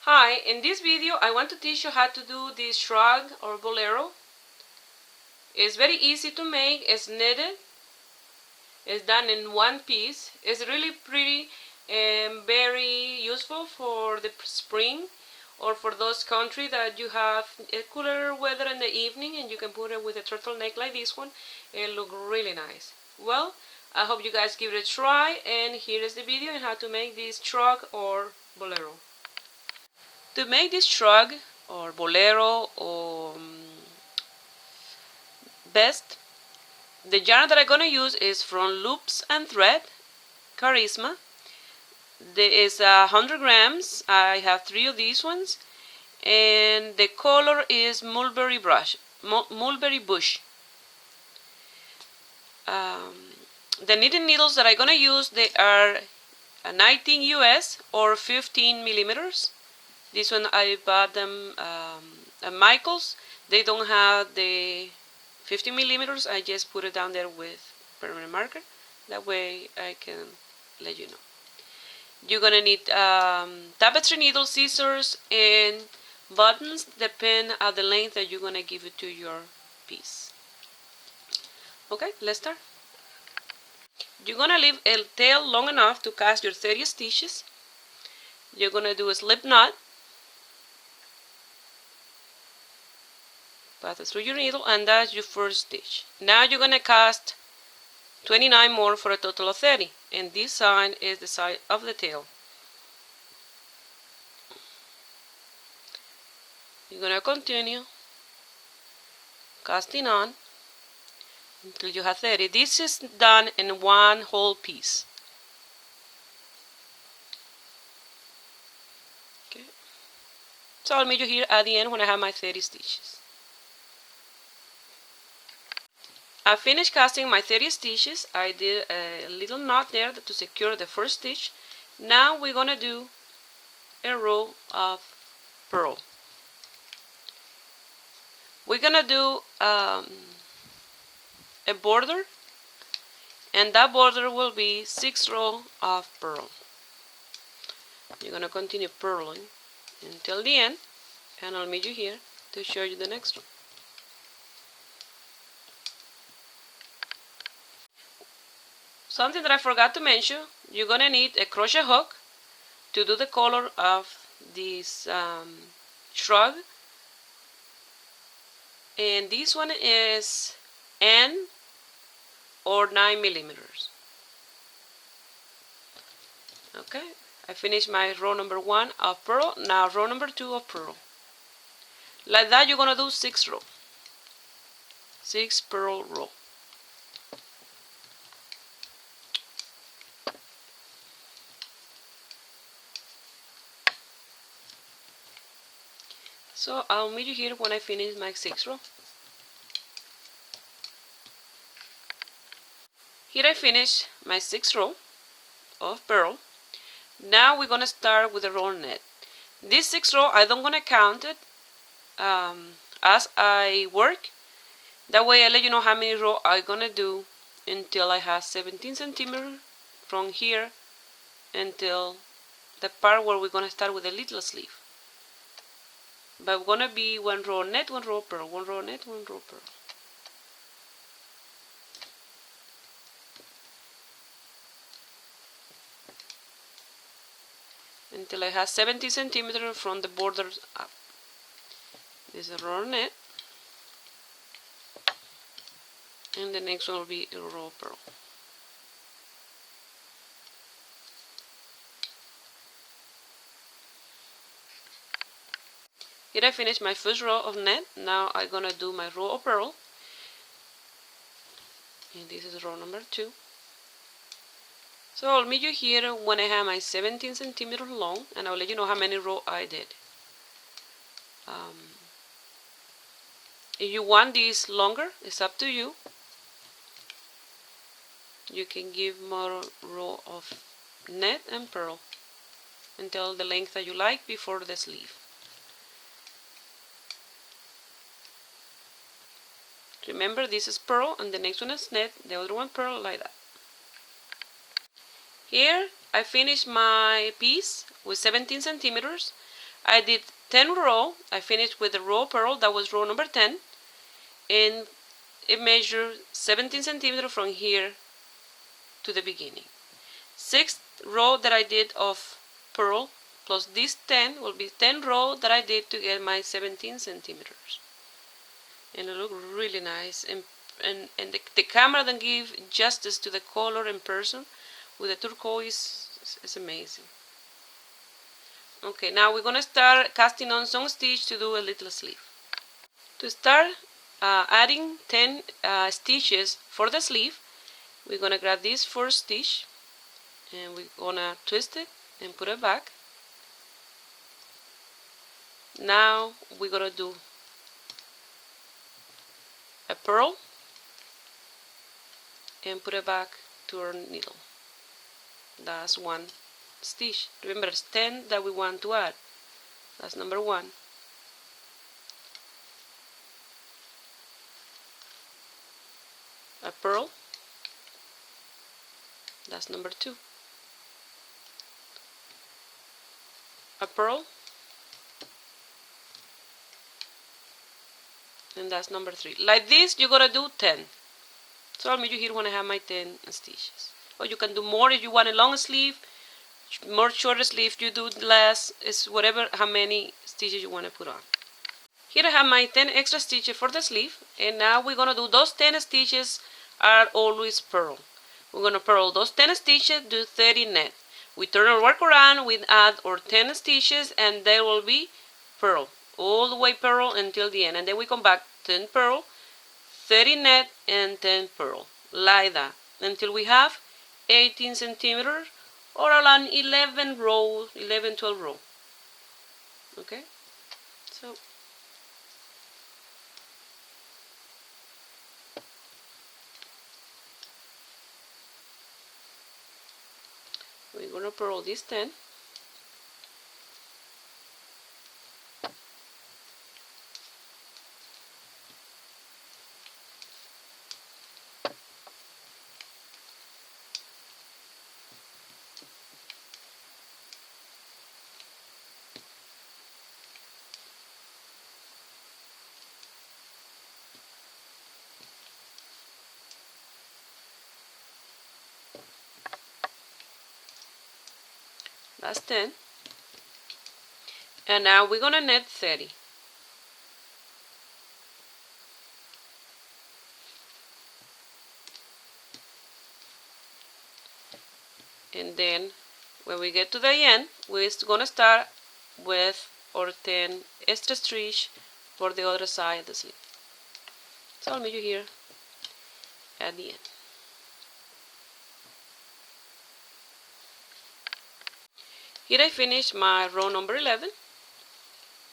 Hi, in this video I want to teach you how to do this shrug or bolero. It's very easy to make, it's knitted, it's done in one piece. It's really pretty and very useful for the spring or for those countries that you have a cooler weather in the evening and you can put it with a turtleneck like this one. It'll look really nice. Well, I hope you guys give it a try, and here is the video on how to make this shrug or bolero. To make this shrug or bolero or best, the yarn that I'm gonna use is from Loops and Thread, Charisma. There is 100 grams. I have 3 of these ones, and the color is Mulberry Bush. The knitting needles that I'm gonna use, they are 19 US or 15 millimeters. This one I bought them at Michael's. They don't have the 50 millimeters. I just put it down there with permanent marker. That way I can let you know. You're gonna need tapestry needle, scissors, and buttons, depend on the length that you're gonna give it to your piece. Okay, let's start. You're gonna leave a tail long enough to cast your 30 stitches. You're gonna do a slip knot. Pass it through your needle, and that's your first stitch. Now you're gonna cast 29 more for a total of 30, and this side is the side of the tail. You're gonna continue casting on until you have 30. This is done in one whole piece. Okay. So I'll meet you here at the end when I have my 30 stitches. I finished casting my 30 stitches. I did a little knot there to secure the first stitch. Now we're gonna do a row of purl. We're gonna do a border, and that border will be 6 rows of purl. You're gonna continue purling until the end, and I'll meet you here to show you the next one. Something that I forgot to mention, you're gonna need a crochet hook to do the color of this shrug, and this one is N or 9 millimeters. Okay, I finished my row number 1 of purl. Now row number 2 of purl. Like that, you're gonna do 6 rows, 6 purl row. So I'll meet you here when I finish my 6th row. Here I finished my 6th row of purl. Now we're gonna start with the roll net. This 6th row, I don't gonna count it as I work. That way I let you know how many rows I'm gonna do until I have 17 centimeters from here until the part where we're gonna start with a little sleeve. But we're gonna be 1 row net, 1 row purl, 1 row net, 1 row purl. Until I have 70 centimeters from the borders up. This is a row net, and the next one will be a row purl. Here I finished my first row of net. Now I'm gonna do my row of purl, and this is row number 2. So I'll meet you here when I have my 17 centimeters long, and I'll let you know how many rows I did. If you want this longer, it's up to you. You can give more row of net and purl until the length that you like before the sleeve. Remember, this is purl and the next one is net, the other one purl, like that. Here I finished my piece with 17 centimeters. I did 10 row. I finished with the row purl. That was row number 10. And it measured 17 centimeters from here to the beginning. 6th row that I did of purl plus this 10 will be 10 row that I did to get my 17 centimeters. And it looked really nice. And the camera then give justice to the color in person with the turquoise. It's amazing. Okay, now we're gonna start casting on some stitch to do a little sleeve. To start adding 10 stitches for the sleeve, we're gonna grab this first stitch and we're gonna twist it and put it back. Now we're gonna do a purl and put it back to our needle. That's one stitch. Remember, it's 10 that we want to add. That's number 1. A purl. That's number 2. A purl. And that's number 3. Like this, you're gonna do 10. So I'll meet you here when I have my 10 stitches. Or you can do more if you want a long sleeve, more shorter sleeve, you do less. It's whatever, how many stitches you want to put on. Here I have my 10 extra stitches for the sleeve, and now we're gonna do those 10 stitches are always purl. We're gonna purl those 10 stitches, do 30 net. We turn our work around, we add our 10 stitches, and there will be purl. All the way purl until the end, and then we come back 10 purl, 30 net, and 10 purl, like that, until we have 18 centimeters or around 11 row, 11, 12 row. Okay, so we're gonna purl this 10. That's 10. And now we're gonna net 30. And then when we get to the end, we're gonna start with our 10 extra stitch for the other side of the sleeve. So I'll meet you here at the end. Here I finished my row number 11.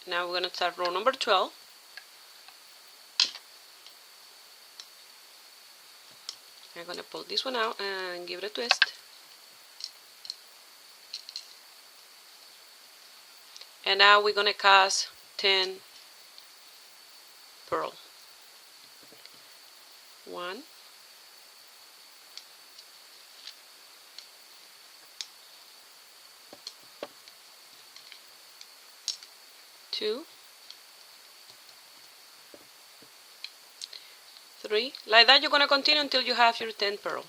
Now we're going to start row number 12. I'm going to pull this one out and give it a twist. And now we're going to cast 10 purl. 1, 2, 3. Like that, you're going to continue until you have your 10 purl.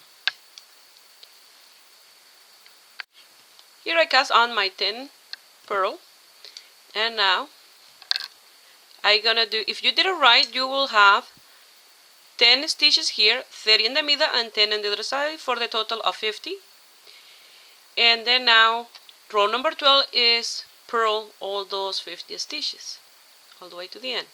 Here I cast on my 10 purl, and now I'm gonna do, if you did it right, you will have 10 stitches here, 30 in the middle and 10 on the other side for the total of 50. And then now row number 12 is purl all those 50 stitches all the way to the end.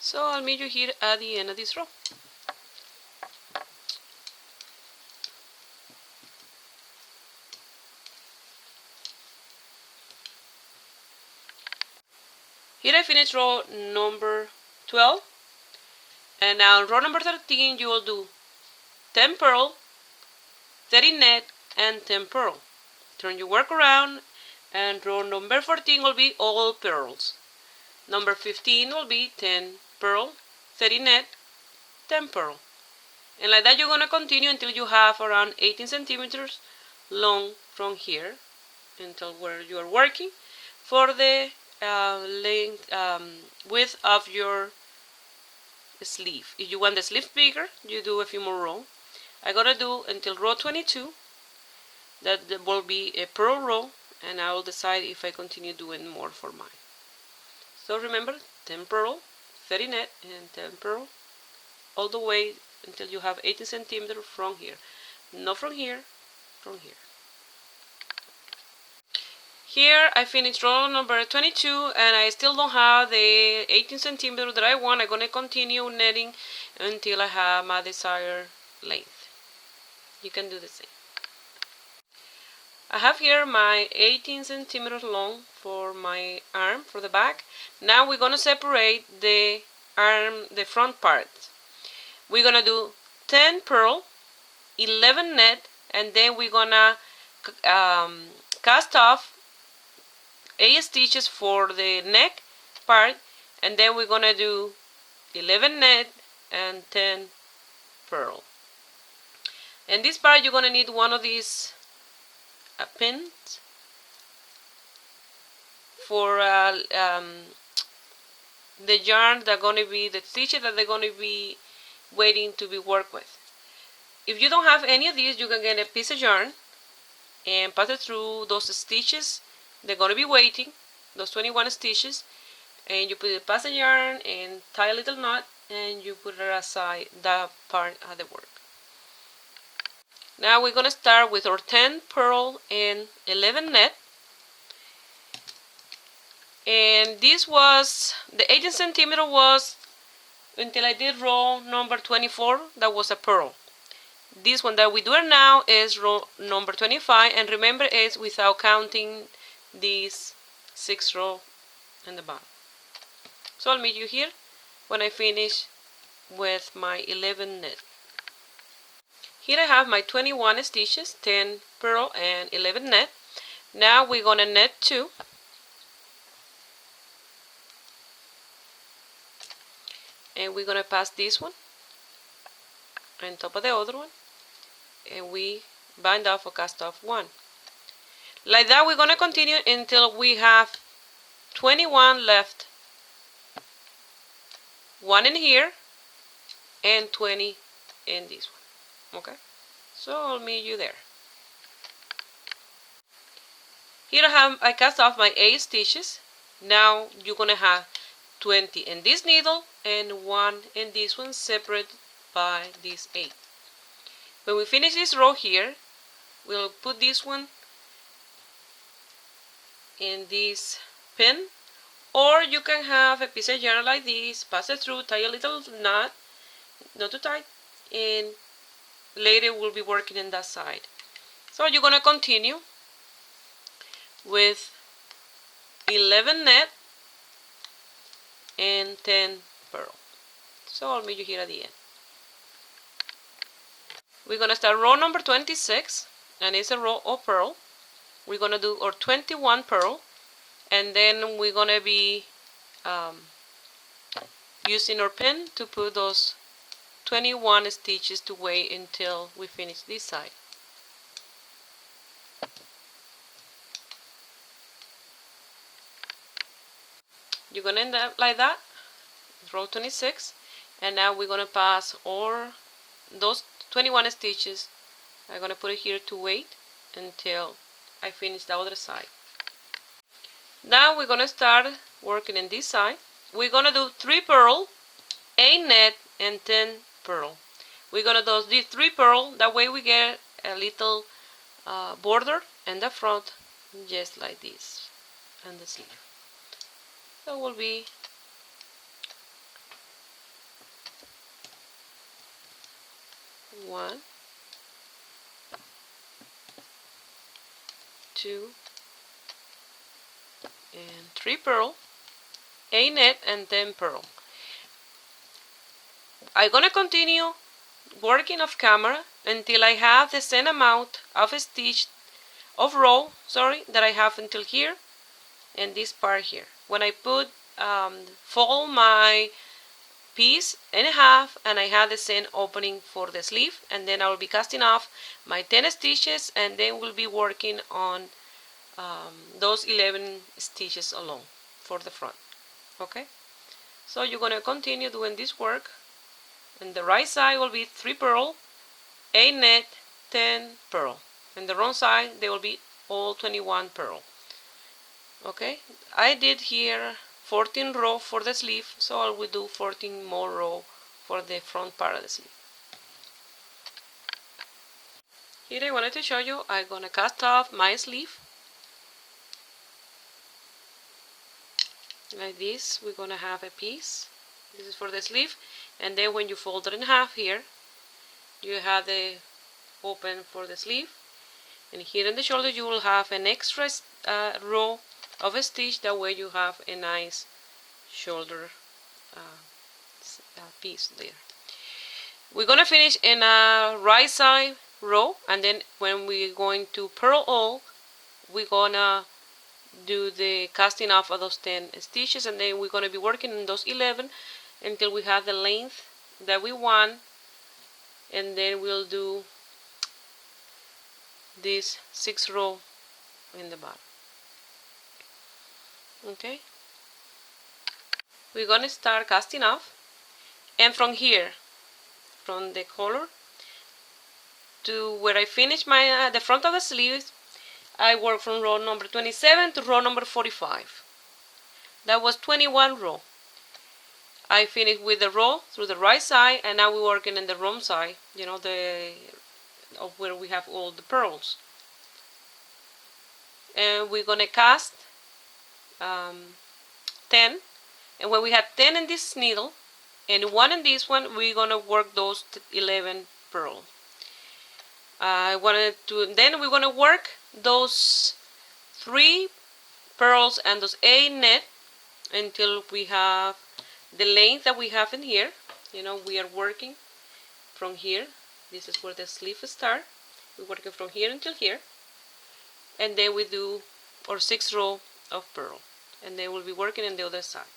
So I'll meet you here at the end of this row. Here I finished row number 12, and now row number 13 you will do 10 purl, 30 net, and 10 purl. Turn your work around, and row number 14 will be all purls. Number 15 will be 10 purl, 30 net, 10 pearl. And like that you're going to continue until you have around 18 centimeters long from here until where you are working for the length, width of your sleeve. If you want the sleeve bigger, you do a few more rows. I'm going to do until row 22. That will be a pearl row, and I will decide if I continue doing more for mine. So remember, 10 pearl, 30 net, and 10 pearl all the way until you have 18 centimeters from here. Not from here, from here. Here I finished row number 22 and I still don't have the 18 centimeters that I want. I'm going to continue netting until I have my desired length. You can do the same. I have here my 18 centimeters long for my arm, for the back. Now we're going to separate the arm, the front part. We're going to do 10 pearl, 11 net, and then we're going to cast off 8 stitches for the neck part, and then we're going to do 11 net and 10 pearl. And this part you're going to need one of these pins for the yarn that are going to be the stitches that they're going to be waiting to be worked with. If you don't have any of these, you can get a piece of yarn and pass it through those stitches. They're going to be waiting, those 21 stitches, and you put the pass the yarn and tie a little knot, and you put it aside, that part of the work. Now we're going to start with our 10 pearl and 11 net. And this was, the 18 centimeter was, until I did row number 24, that was a pearl. This one that we do now is row number 25, and remember it's without counting these 6 rows in the bottom. So I'll meet you here when I finish with my 11 net. Here I have my 21 stitches, 10 pearl and 11 net. Now we're going to net 2. And we're going to pass this one on top of the other one. And we bind off or cast off 1. Like that we're going to continue until we have 21 left. 1 in here and 20 in this one. Okay, so I'll meet you there. Here I cast off my 8 stitches. Now you're going to have 20 in this needle and 1 in this one, separated by these 8. When we finish this row here, we'll put this one in this pin, or you can have a piece of yarn like this, pass it through, tie a little knot, not too tight, and later we'll be working in that side. So you're going to continue with 11 net and 10 pearl. So I'll meet you here at the end. We're going to start row number 26, and it's a row of pearl. We're going to do our 21 pearl, and then we're going to be using our pin to put those 21 stitches to wait until we finish this side. You're going to end up like that, row 26, and now we're going to pass all those 21 stitches. I'm going to put it here to wait until I finish the other side. Now we're going to start working in this side. We're going to do 3 pearl, 8 net, and 10 pearl. We're going to do these 3 pearl, that way we get a little border in the front, just like this, and the sleeve. So will be 1, 2, and 3 pearl, 8 net, and 10 pearl. I'm gonna continue working off camera until I have the same amount of row that I have until here and this part here. When I put fold my piece and a half, and I have the same opening for the sleeve, and then I will be casting off my 10 stitches, and then we'll be working on those 11 stitches alone for the front. Okay, so you're going to continue doing this work, and the right side will be 3 purl, 8 net, 10 purl, and the wrong side they will be all 21 purl. Okay, I did here 14 row for the sleeve, so I will do 14 more row for the front part of the sleeve. Here I wanted to show you, I'm gonna cast off my sleeve like this. We're gonna have a piece, this is for the sleeve, and then when you fold it in half here, you have the open for the sleeve, and here in the shoulder you will have an extra row of a stitch. That way you have a nice shoulder piece there. We're gonna finish in a right side row, and then when we're going to purl all, we're gonna do the casting off of those 10 stitches, and then we're gonna be working in those 11 until we have the length that we want, and then we'll do this 6 row in the bottom. Okay, we're gonna start casting off, and from here, from the collar to where I finish my the front of the sleeves, I work from row number 27 to row number 45. That was 21 row. I finished with the row through the right side, and now we're working in the wrong side, you know, of where we have all the pearls. And we're gonna cast 10, and when we have 10 in this needle and 1 in this one, we're gonna work those 11 pearl. Then we're gonna work those 3 pearls and those 8 net until we have the length that we have in here. You know, we are working from here. This is where the sleeve starts. We're working from here until here, and then we do our 6 row of purl, and then we'll be working on the other side.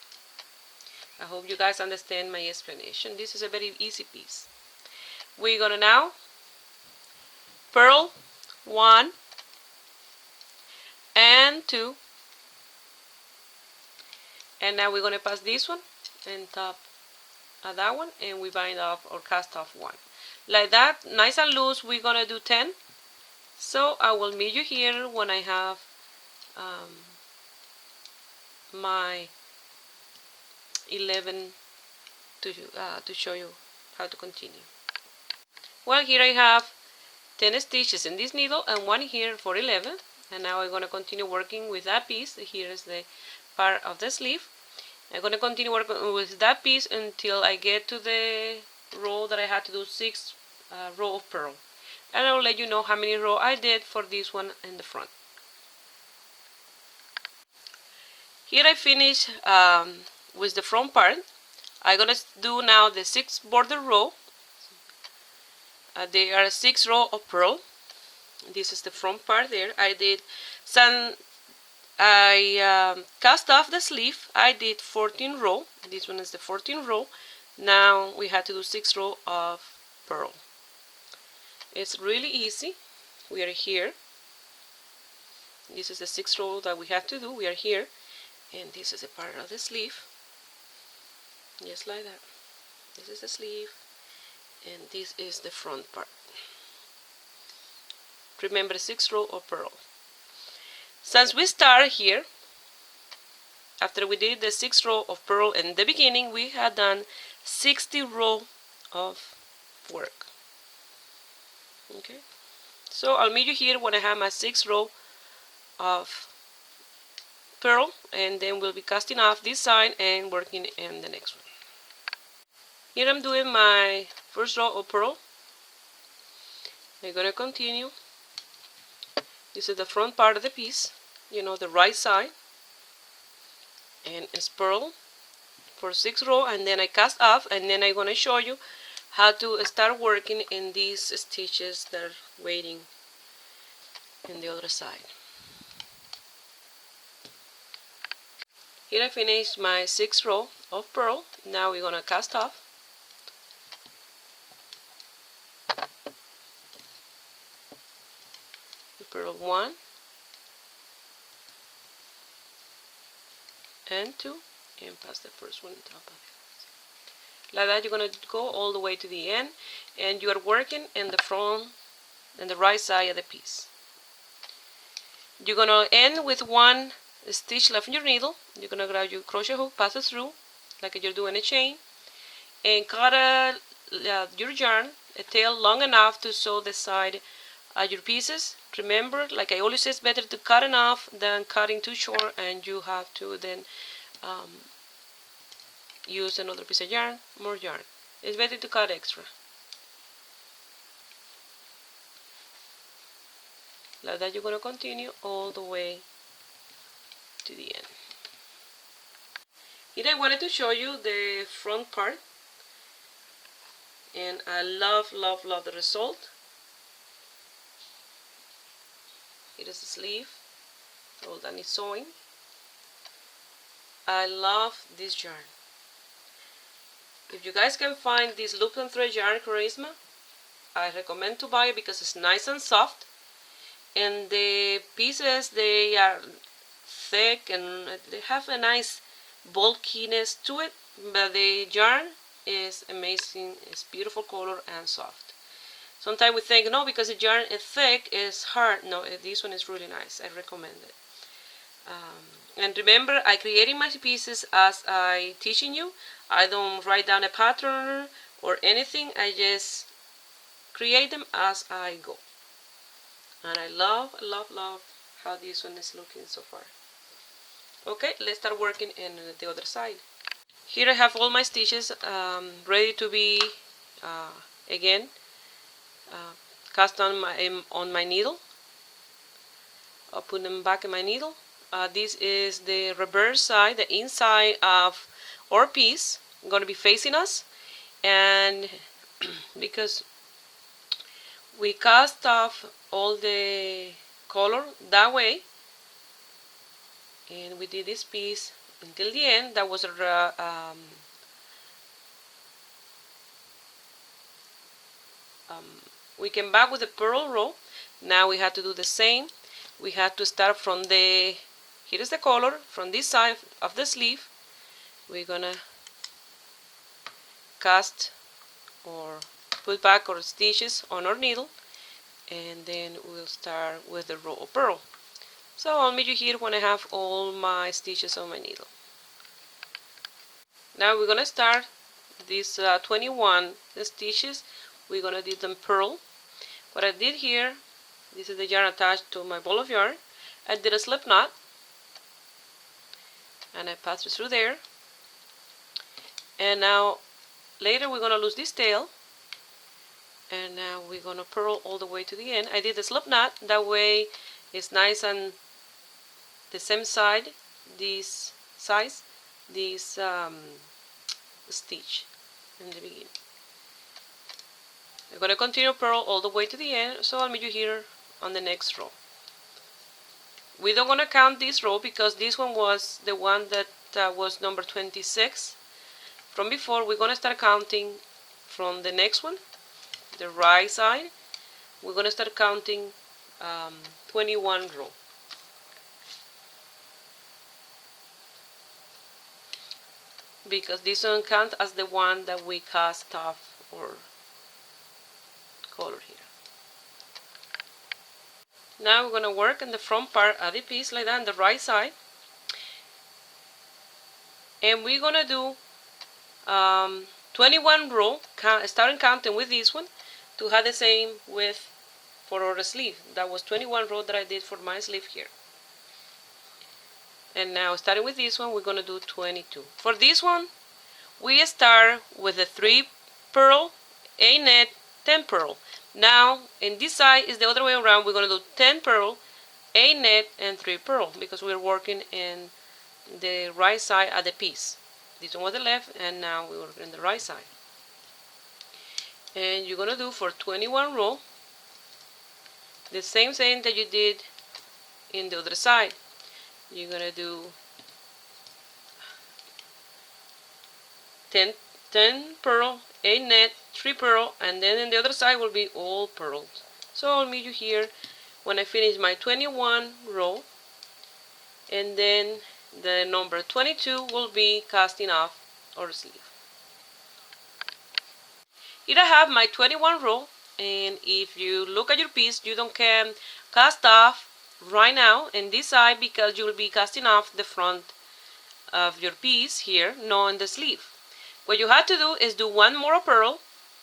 I hope you guys understand my explanation. This is a very easy piece. We're gonna now purl 1 and 2, and now we're gonna pass this one and top of that one, and we bind off or cast off 1 like that, nice and loose. We're gonna do 10, so I will meet you here when I have my 11 to show you how to continue. Well, here I have 10 stitches in this needle and 1 here for 11, and now I'm going to continue working with that piece. Here is the part of the sleeve. I'm going to continue working with that piece until I get to the row that I had to do 6 row of purl, and I'll let you know how many row I did for this one in the front. Here I finish with the front part. I'm gonna do now the 6 border row. There are 6 row of purl. This is the front part there. I did some. I cast off the sleeve. I did 14 row. This one is the 14 row. Now we have to do 6 row of purl. It's really easy. We are here. This is the 6 row that we have to do. We are here, and this is a part of the sleeve. Just like that. This is the sleeve, and this is the front part. Remember, 6 row of purl. Since we start here, after we did the 6 row of purl in the beginning, we had done 60 row of work. Okay, so I'll meet you here when I have my 6 row of purl, and then we'll be casting off this side and working in the next one. Here I'm doing my first row of purl. I'm gonna continue. This is the front part of the piece, you know, the right side, and it's purl for 6 row, and then I cast off, and then I'm gonna show you how to start working in these stitches that are waiting in the other side. Here I finished my 6 row of pearl. Now we're gonna cast off. Pearl 1 and 2 and pass the first one on top of it. Like that, you're gonna go all the way to the end, and you are working in the front and the right side of the piece. You're gonna end with one stitch left in your needle. You're gonna grab your crochet hook, pass it through like you're doing a chain, and cut your yarn a tail long enough to sew the side of your pieces. Remember, like I always say, it's better to cut enough than cutting too short, and you have to then use another piece of yarn, more yarn. It's better to cut extra. Like that, you're going to continue all the way to the end. Here I wanted to show you the front part, and I love the result. Here is the sleeve, all done is sewing. I love this yarn. If you guys can find this loop and thread yarn Charisma, I recommend to buy it because it's nice and soft, and the pieces, they are thick and they have a nice bulkiness to it, but the yarn is amazing. It's beautiful color and soft. Sometimes we think, no, because the yarn is thick, it's hard. No, this one is really nice. I recommend it. And remember, I creating my pieces as I teaching you. I don't write down a pattern or anything. I just create them as I go. And I love how this one is looking so far. Okay, let's start working in the other side. Here I have all my stitches ready to be again cast on my needle. I'll put them back in my needle. This is the reverse side, the inside of our piece, going to be facing us, and because we cast off all the color that way, and we did this piece until the end. That was we came back with the purl row. Now we have to do the same. We have to start from the, here is the color, from this side of the sleeve. We're gonna cast or put back our stitches on our needle, and then we'll start with the row of purl. So I'll meet you here when I have all my stitches on my needle. Now we're gonna start these 21 stitches. We're gonna do them purl. What I did here, this is the yarn attached to my ball of yarn. I did a slip knot, and I passed it through there. And now later we're gonna lose this tail, and now we're gonna purl all the way to the end. I did the slip knot, that way it's nice and the same side, this size, this stitch in the beginning. I'm gonna continue purl all the way to the end, so I'll meet you here on the next row. We don't gonna count this row because this one was the one that was number 26 from before. We're gonna start counting from the next one, the right side. We're gonna start counting 21 row. Because this one counts as the one that we cast off or color here. Now we're going to work in the front part of the piece like that on the right side, and we're going to do 21 row, starting counting with this one to have the same width for our sleeve. That was 21 row that I did for my sleeve here. And now starting with this one, we're going to do 22. For this one, we start with the 3 purl, a net, 10 purl. Now in this side is the other way around. We're going to do 10 purl, a net, and 3 purl because we're working in the right side of the piece. This one was the left, and now we're working in the right side. And you're going to do for 21 row the same thing that you did in the other side. You're going to do 10 pearl, 8 net, 3 pearl, and then in the other side will be all pearls. So I'll meet you here when I finish my 21 row, and then the number 22 will be casting off our sleeve. Here I have my 21 row, and if you look at your piece, you don't can cast off right now in this side because you will be casting off the front of your piece here, not in the sleeve. What you have to do is do one more pearl,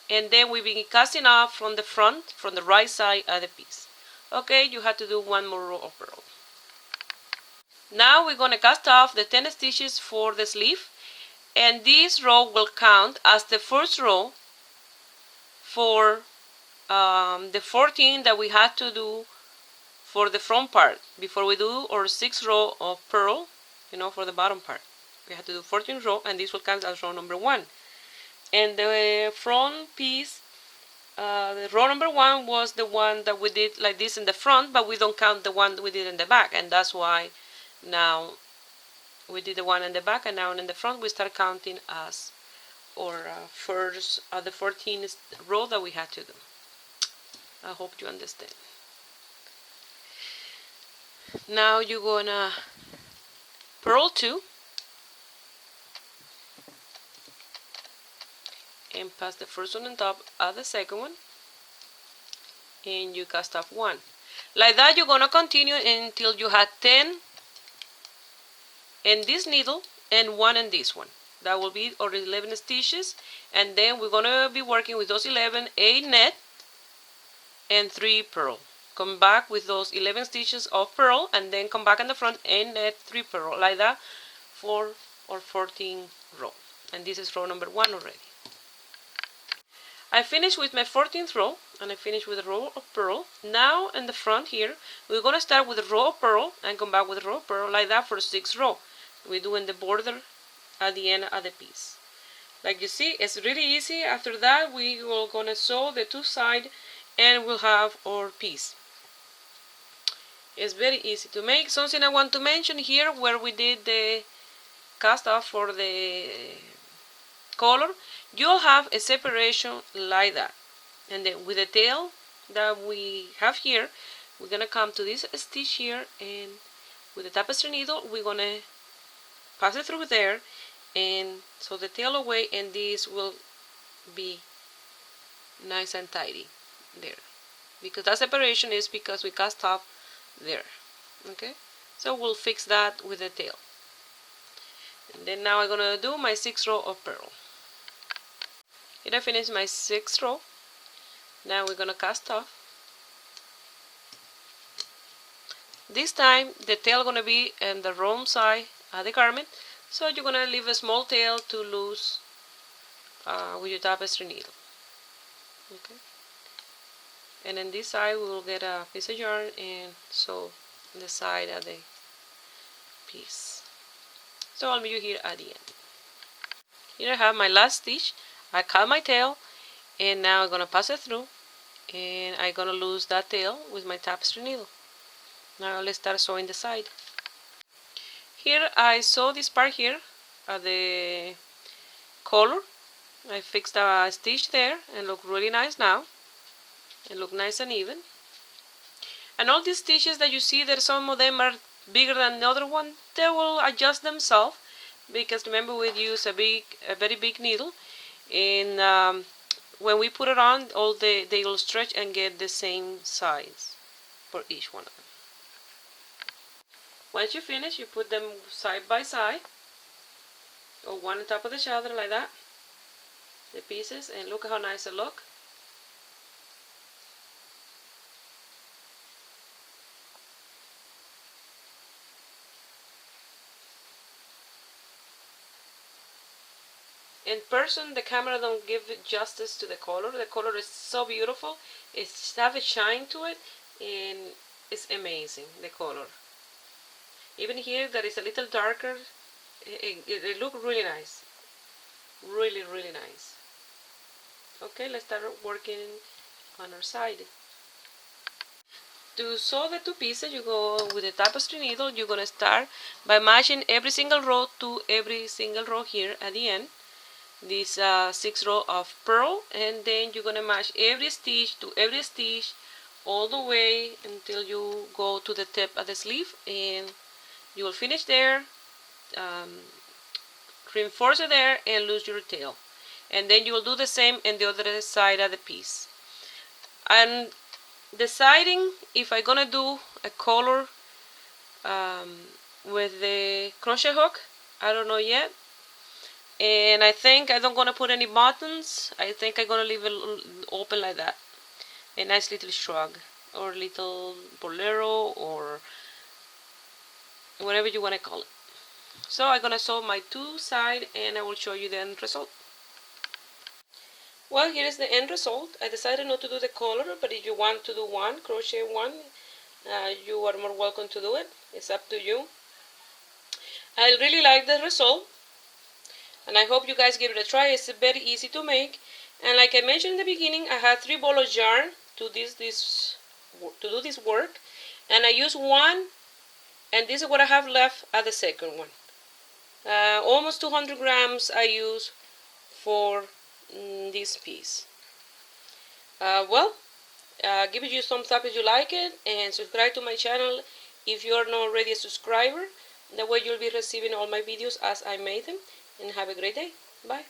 and then we begin casting off from the front, from the right side of the piece. Okay, you have to do one more row of pearl. Now we're going to cast off the 10 stitches for the sleeve, and this row will count as the first row for the 14 that we had to do for the front part before we do our 6th row of pearl, for the bottom part. We have to do 14 row, and this will count as row number 1. And the front piece, the row number 1 was the one that we did like this in the front, but we don't count the one we did in the back, and that's why now we did the one in the back, and now in the front we start counting as our first of the 14th row that we had to do. I hope you understand. Now you're gonna purl 2 and pass the first one on top of the second one, and you cast off 1. Like that you're gonna continue until you have 10 in this needle and 1 in this one. That will be our 11 stitches, and then we're gonna be working with those 11, 8 net and 3 pearl. Come back with those 11 stitches of pearl, and then come back in the front and net 3 pearl, like that for our 14 row. And this is row number 1 already. I finished with my 14th row, and I finished with a row of pearl. Now in the front here, we're gonna start with a row of pearl and come back with a row of pearl, like that for the 6th row. We're doing the border at the end of the piece. Like you see, it's really easy. After that, we will gonna sew the 2 sides, and we'll have our piece. It's very easy to make. Something I want to mention here, where we did the cast off for the color, you'll have a separation like that, and then with the tail that we have here, we're gonna come to this stitch here, and with the tapestry needle we're gonna pass it through there, and so the tail away, and this will be nice and tidy there, because that separation is because we cast off there. Okay, so we'll fix that with the tail. And then now I'm gonna do my 6th row of pearl. Here I finished my 6th row. Now we're gonna cast off. This time the tail gonna be in the wrong side of the garment, so you're gonna leave a small tail to loose with your tapestry needle. Okay. And in this side we will get a piece of yarn and sew the side of the piece. So I'll meet you here at the end. Here I have my last stitch. I cut my tail, and now I'm gonna pass it through, and I'm gonna lose that tail with my tapestry needle. Now let's start sewing the side. Here I sew this part here at the collar. I fixed a stitch there and look really nice now. It look nice and even. And all these stitches that you see there, some of them are bigger than the other one. They will adjust themselves, because remember we use a very big needle, and when we put it on, they will stretch and get the same size for each one of them. Once you finish, you put them side by side, or one on top of each other like that, the pieces, and look how nice they look. In person, the camera don't give justice to the color. The color is so beautiful. It's have a shine to it, and it's amazing, the color. Even here that is a little darker, it look really nice. Really, really nice. Okay, let's start working on our side. To sew the 2 pieces, you go with the tapestry needle. You're gonna start by matching every single row to every single row here at the end. this 6 row of purl, and then you're gonna match every stitch to every stitch all the way until you go to the tip of the sleeve, and you will finish there, reinforce it there, and lose your tail. And then you will do the same in the other side of the piece. And deciding if I'm gonna do a color with the crochet hook, I don't know yet. And I think I don't gonna put any buttons. I think I'm gonna leave it open like that. A nice little shrug or little bolero or whatever you want to call it. So I'm gonna sew my two sides and I will show you the end result. Well, here is the end result. I decided not to do the color, but if you want to do one, crochet one, you are more welcome to do it. It's up to you. I really like the result, and I hope you guys give it a try. It's very easy to make, and like I mentioned in the beginning, I had 3 balls of yarn to do this work, and I used one, and this is what I have left at the second one. Almost 200 grams I use for this piece. Give it a thumbs up if you like it, and subscribe to my channel if you are not already a subscriber. That way you'll be receiving all my videos as I made them. And have a great day. Bye.